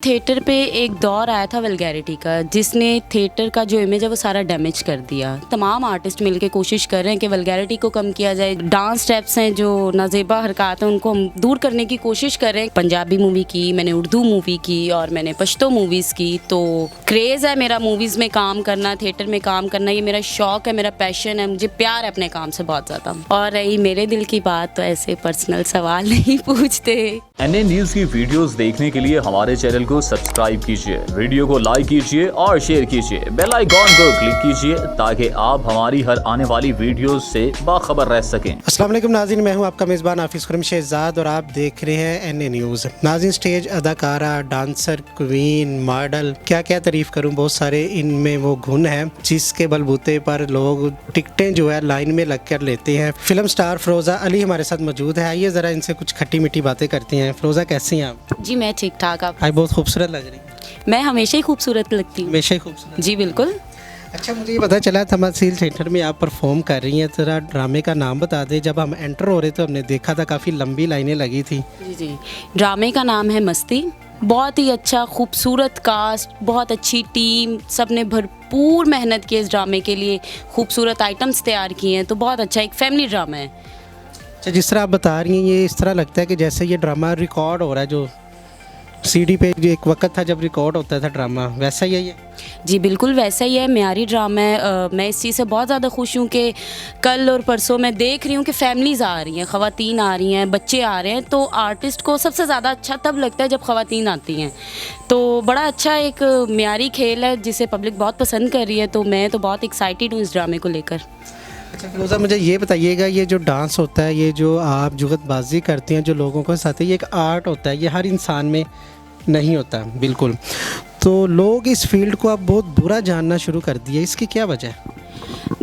Theatre पे एक दौर आया था वल्गैरिटी का, जिसने थिएटर का जो इमेज है वो सारा डैमेज कर दिया। तमाम आर्टिस्ट मिलके कोशिश कर रहे हैं कि वल्गैरिटी को कम किया जाए। डांस स्टेप्स हैं, जो नाजेबा हरकत हैं, उनको हम दूर करने की कोशिश कर रहे हैं। पंजाबी मूवी की, मैंने उर्दू मूवी की और मैंने पश्तो मूवीज़ की। तो क्रेज़ है मेरा मूवीज़ में काम करना, थिएटर में काम करना, ये मेरा शौक़ है, मेरा पैशन है, मुझे प्यार है अपने काम से बहुत ज़्यादा। और रही मेरे दिल की बात, तो ऐसे पर्सनल सवाल नहीं पूछते। एनए न्यूज़ की वीडियोस देखने के लिए हमारे चैनल को सब्सक्राइब कीजिए, वीडियो को लाइक कीजिए और शेयर कीजिए, बेल आइकॉन को क्लिक कीजिए ताकि आप हमारी हर आने वाली वीडियोस से बाखबर रह सकें। अस्सलाम वालेकुम नाज़रीन, मैं हूं आपका मेज़बान हाफिज़ खुरम शहजाद और आप देख रहे हैं एनए न्यूज़। नाज़रीन, स्टेज अदाकारा, डांसर, क्वीन, मॉडल, क्या क्या तारीफ़ करूं, बहुत सारे इनमें वो गुण हैं जिसके बलबूते पर लोग टिकटें जो है लाइन में लग कर लेते हैं। फिल्म स्टार फ़िरोज़ा अली हमारे साथ मौजूद है। आइए ज़रा इनसे कुछ खट्टी मीठी बातें करते हैं। फ़िरोज़ा, कैसी हैं आप? जी मैं ठीक ठाक। आप? आज बहुत खूबसूरत लग रही हैं। मैं हमेशा ही खूबसूरत लगती हूँ। हमेशा ही खूबसूरत। जी बिल्कुल। अच्छा, मुझे ये पता चला तमसील थिएटर में आप परफॉर्म कर रही हैं। ज़रा ड्रामे का नाम बता दें। जब हम एंटर हो रहे तो हमने देखा था काफ़ी लंबी लाइनें लगी थी। जी जी, ड्रामे का नाम है मस्ती। बहुत ही अच्छा खूबसूरत कास्ट, बहुत अच्छी टीम, सब ने भरपूर मेहनत की इस ड्रामे के लिए, खूबसूरत आइटम्स तैयार किए हैं। तो बहुत अच्छा एक फैमिली ड्रामा है। अच्छा, जिस तरह आप बता रही हैं, ये इस तरह लगता है कि जैसे ये ड्रामा रिकॉर्ड हो रहा है, जो सीडी पे जो एक वक्त था जब रिकॉर्ड होता था ड्रामा, वैसा ही है ये? जी बिल्कुल वैसा ही है, म्यारी ड्रामा है। मैं इस चीज़ से बहुत ज़्यादा खुश हूँ कि कल और परसों मैं देख रही हूँ कि फैमिलीज़ आ रही हैं, ख़वातीन आ रही हैं, बच्चे आ रहे हैं। तो आर्टिस्ट को सबसे ज़्यादा अच्छा तब लगता है जब ख़वातीन आती हैं। तो बड़ा अच्छा एक म्यारी खेल है जिसे पब्लिक बहुत पसंद कर रही है। तो मैं तो बहुत एक्साइटेड हूँ इस ड्रामे को लेकर। अच्छा फ़िरोज़ा, मुझे ये बताइएगा, ये जो डांस होता है, ये जो आप जुगतबाजी करती हैं जो लोगों को साथ, ये एक आर्ट होता है, ये हर इंसान में नहीं होता बिल्कुल। तो लोग इस फील्ड को अब बहुत बुरा जानना शुरू कर दिया, इसकी क्या वजह है?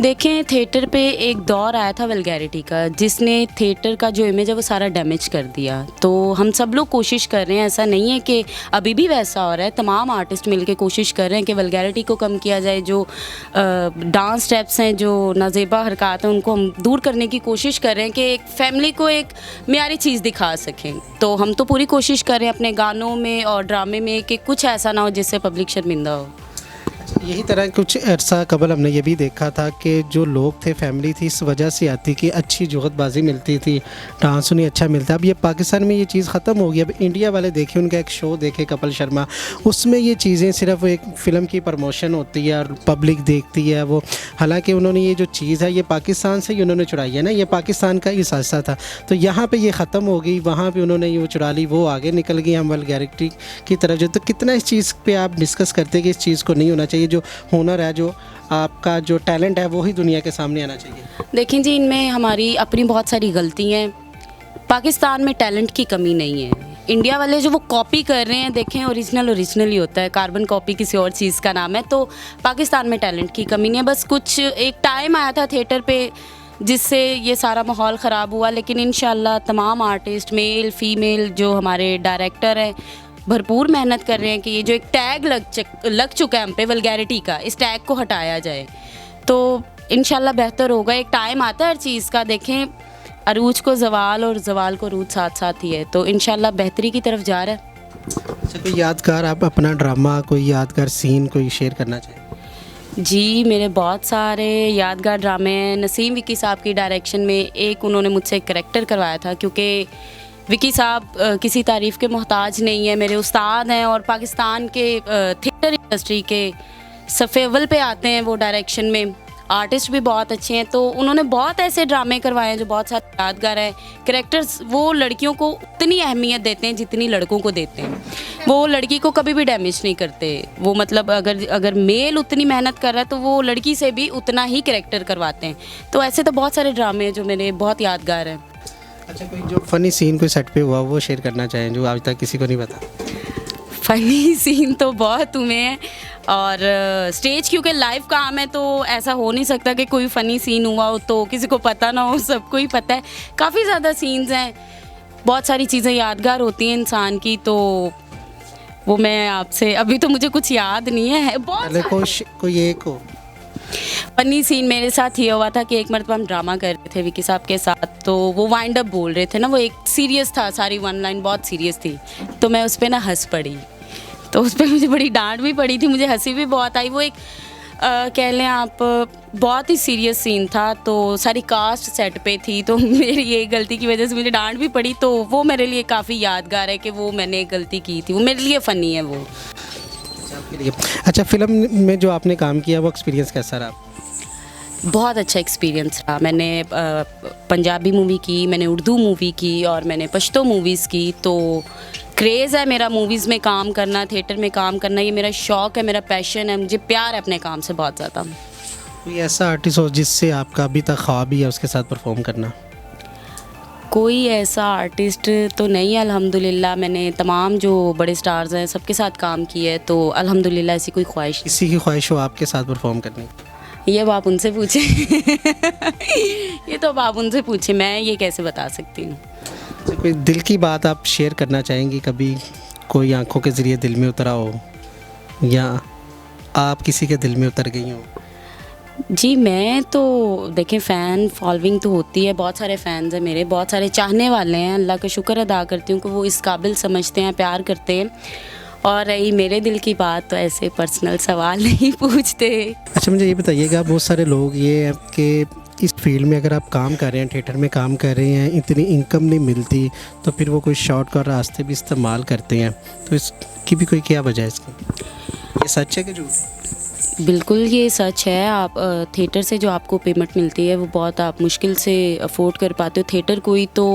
देखें, थिएटर पे एक दौर आया था वल्गैरिटी का, जिसने थिएटर का जो इमेज है वो सारा डैमेज कर दिया। तो हम सब लोग कोशिश कर रहे हैं, ऐसा नहीं है कि अभी भी वैसा हो रहा है। तमाम आर्टिस्ट मिलके कोशिश कर रहे हैं कि वल्गैरिटी को कम किया जाए। जो डांस स्टेप्स हैं, जो नाजेबा हरकत हैं, उनको हम दूर करने की कोशिश कर रहे हैं कि एक फैमिली को एक म्यारी चीज़ दिखा सकें। तो हम तो पूरी कोशिश कर रहे हैं अपने गानों में और ड्रामे में कि कुछ ऐसा ना हो जिससे पब्लिक शर्मिंदा हो। यही तरह कुछ अर्सा कबल हमने ये भी देखा था कि जो लोग थे, फैमिली थी, इस वजह से आती कि अच्छी जुगतबाजी मिलती थी, डांस उन्हें अच्छा मिलता। अब ये पाकिस्तान में ये चीज़ ख़त्म हो गई। अब इंडिया वाले देखें, उनका एक शो देखे कपिल शर्मा, उसमें ये चीज़ें सिर्फ एक फ़िल्म की प्रमोशन होती है और पब्लिक देखती है वो। हालांकि उन्होंने ये जो चीज़ है ये पाकिस्तान से ही उन्होंने चुराई है ना, ये पाकिस्तान का ही हिस्सा था। तो यहाँ पर ये ख़त्म हो गई, वहाँ पर उन्होंने ये चुरा ली, वो आगे निकल गई हम वल्गैरिटी की तरफ। जो तो कितना इस चीज़ पर आप डिस्कस करते हैं कि इस चीज़ को नहीं होना चाहिए, जो हुनर है, जो आपका जो टैलेंट है, वो ही दुनिया के सामने आना चाहिए? देखें जी, इनमें हमारी अपनी बहुत सारी गलती हैं। पाकिस्तान में टैलेंट की कमी नहीं है। इंडिया वाले जो वो कॉपी कर रहे हैं, देखें, ओरिजिनल ही होता है, कार्बन कॉपी किसी और चीज़ का नाम है। तो पाकिस्तान में टैलेंट की कमी नहीं है। बस कुछ एक टाइम आया था थिएटर पे जिससे ये सारा माहौल ख़राब हुआ। लेकिन इंशाल्लाह तमाम आर्टिस्ट, मेल फीमेल, जो हमारे डायरेक्टर हैं, भरपूर मेहनत कर रहे हैं कि ये जो एक टैग लग चुका है हम पे वल्गैरिटी का, इस टैग को हटाया जाए। तो इंशाल्लाह बेहतर होगा। एक टाइम आता है हर चीज़ का। देखें, अरूज को ज़वाल और ज़वाल को अरूज साथ साथ ही है। तो इंशाल्लाह बेहतरी की तरफ जा रहा है। अच्छा, कोई यादगार आप अपना ड्रामा, कोई यादगार सीन कोई शेयर करना चाहें? जी, मेरे बहुत सारे यादगार ड्रामे हैं। नसीम विक्की साहब की डायरेक्शन में एक उन्होंने मुझसे एक करैक्टर करवाया था, क्योंकि विकी साहब किसी तारीफ़ के मोहताज नहीं है, मेरे उस्ताद हैं और पाकिस्तान के थिएटर इंडस्ट्री के सफ़े अव्वल पे आते हैं वो डायरेक्शन में। आर्टिस्ट भी बहुत अच्छे हैं। तो उन्होंने बहुत ऐसे ड्रामे करवाए हैं जो बहुत सारे यादगार हैं। कैरेक्टर्स वो लड़कियों को उतनी अहमियत देते हैं जितनी लड़कों को देते हैं। वो लड़की को कभी भी डैमेज नहीं करते। वो मतलब अगर मेल उतनी मेहनत कर रहा है तो वो लड़की से भी उतना ही कैरेक्टर करवाते हैं। तो ऐसे तो बहुत सारे ड्रामे हैं जो मेरे बहुत यादगार हैं। अच्छा, कोई जो फ़नी सीन कोई सेट पे हुआ वो शेयर करना चाहें जो आज तक किसी को नहीं पता? फ़नी सीन तो बहुत हुए हैं और स्टेज क्योंकि लाइव काम है तो ऐसा हो नहीं सकता कि कोई फ़नी सीन हुआ हो तो किसी को पता ना हो। सबको ही पता है, काफ़ी ज़्यादा सीन्स हैं, बहुत सारी चीज़ें यादगार होती हैं इंसान की। तो वो मैं आपसे अभी तो मुझे कुछ याद नहीं है। बहुत कोई एक हो फ़नी सीन मेरे साथ ये हुआ था कि एक मरतबा हम ड्रामा कर रहे थे विकी साहब के साथ। तो वो वाइंड अप बोल रहे थे ना, वो एक सीरियस था, सारी वन लाइन बहुत सीरियस थी, तो मैं उस पर ना हंस पड़ी। तो उस पर मुझे बड़ी डांट भी पड़ी थी, मुझे हंसी भी बहुत आई। वो एक कह लें आप बहुत ही सीरियस सीन था, तो सारी कास्ट सेट पे थी, तो मेरी ये गलती की वजह से मुझे डांट भी पड़ी। तो वो मेरे लिए काफ़ी यादगार है कि वो मैंने एक गलती की थी, वो मेरे लिए फ़नी है वो। आपके लिए अच्छा, फिल्म में जो आपने काम किया वो एक्सपीरियंस कैसा रहा? बहुत अच्छा एक्सपीरियंस रहा। मैंने पंजाबी मूवी की, मैंने उर्दू मूवी की और मैंने पश्तो मूवीज़ की। तो क्रेज़ है मेरा मूवीज़ में काम करना, थिएटर में काम करना, ये मेरा शौक़ है, मेरा पैशन है, मुझे प्यार है अपने काम से बहुत ज़्यादा। कोई ऐसा आर्टिस्ट हो जिससे आपका अभी तक ख्वाब ही है उसके साथ परफॉर्म करना? कोई ऐसा आर्टिस्ट तो नहीं है अल्हम्दुलिल्लाह। मैंने तमाम जो बड़े स्टार्स हैं सबके साथ काम किया है, तो अल्हम्दुलिल्लाह ऐसी कोई ख्वाहिश किसी की ख्वाहिश हो आपके साथ परफॉर्म करने की? ये अब आप उनसे पूछें। ये तो अब आप उनसे पूछें, मैं ये कैसे बता सकती हूँ। अच्छा, कोई दिल की बात आप शेयर करना चाहेंगी? कभी कोई आंखों के ज़रिए दिल में उतरा हो या आप किसी के दिल में उतर गई हो? जी मैं तो देखें, फ़ैन फॉलोइंग तो होती है, बहुत सारे फ़ैन्स हैं मेरे, बहुत सारे चाहने वाले हैं। अल्लाह का शुक्र अदा करती हूँ कि वो इस काबिल समझते हैं, प्यार करते हैं। और रही मेरे दिल की बात, तो ऐसे पर्सनल सवाल नहीं पूछते। अच्छा, मुझे ये बताइएगा, बहुत सारे लोग ये है कि इस फील्ड में अगर आप काम कर रहे हैं, थिएटर में काम कर रहे हैं, इतनी इनकम नहीं मिलती, तो फिर वो कोई शॉर्टकट रास्ते भी इस्तेमाल करते हैं। तो इसकी भी कोई क्या वजह है इसकी? ये सच है कि झूठ? बिल्कुल ये सच है। आप थिएटर से जो आपको पेमेंट मिलती है वो बहुत आप मुश्किल से अफोर्ड कर पाते हो। थिएटर कोई तो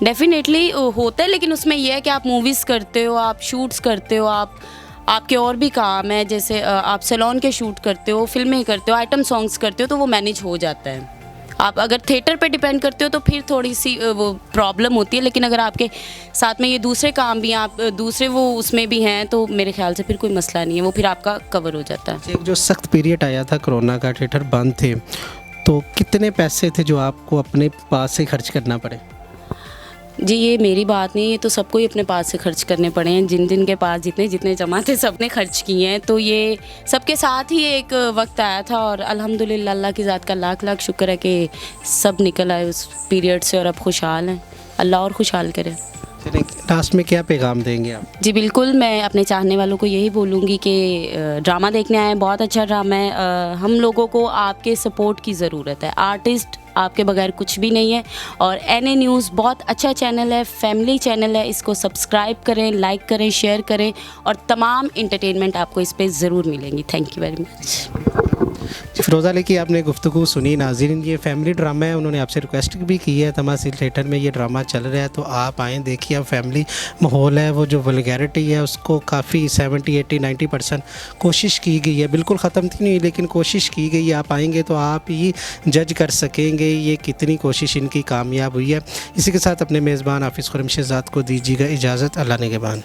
डेफिनेटली होता है, लेकिन उसमें यह है कि आप मूवीज़ करते हो, आप शूट्स करते हो, आपके और भी काम है, जैसे आप सैलून के शूट करते हो, फिल्में करते हो, आइटम सॉन्ग्स करते हो, तो वो मैनेज हो जाता है। आप अगर थिएटर पे डिपेंड करते हो तो फिर थोड़ी सी वो प्रॉब्लम होती है, लेकिन अगर आपके साथ में ये दूसरे काम भी हैं, आप दूसरे वो उसमें भी हैं, तो मेरे ख्याल से फिर कोई मसला नहीं है, वो फिर आपका कवर हो जाता है। एक जो सख्त पीरियड आया था कोरोना का, थिएटर बंद थे, तो कितने पैसे थे जो आपको अपने पास से खर्च करना पड़े? जी ये मेरी बात नहीं, ये तो सबको ही अपने पास से खर्च करने पड़े हैं। जिन के पास जितने जितने जमा थे सबने खर्च किए हैं। तो ये सबके साथ ही एक वक्त आया था, और अल्हम्दुलिल्लाह अल्लाह की ज़ात का लाख लाख शुक्र है कि सब निकल आए उस पीरियड से और अब खुशहाल हैं। अल्लाह और खुशहाल करे। लास्ट में क्या पैगाम देंगे आप? जी बिल्कुल, मैं अपने चाहने वालों को यही बोलूँगी कि ड्रामा देखने आए, बहुत अच्छा ड्रामा है। हम लोगों को आपके सपोर्ट की ज़रूरत है। आर्टिस्ट आपके बगैर कुछ भी नहीं है। और NA न्यूज़ बहुत अच्छा चैनल है, फैमिली चैनल है, इसको सब्सक्राइब करें, लाइक करें, शेयर करें, और तमाम इंटरटेनमेंट आपको इस पर ज़रूर मिलेंगी। Thank you very much. Firoza Ali की आपने गुफ्तगू सुनी। नाज़रीन, ये फैमिली ड्रामा है, उन्होंने आपसे रिक्वेस्ट भी की है, तमासील थिएटर में ये ड्रामा चल रहा है, तो आप आएँ, देखिए। अब फैमिली माहौल है, वो जो वल्गैरिटी है उसको काफ़ी 70, 80, 90% कोशिश की गई है। बिल्कुल ख़त्म थी नहीं, लेकिन कोशिश की गई है। आप आएँगे तो आप ही जज कर सकेंगे ये कितनी कोशिश इनकी कामयाब हुई है। इसी के साथ अपने मेज़बान हाफिज़ खुर्रम शहज़ाद को दीजिएगा इजाज़त। अल्लाह निगहबान।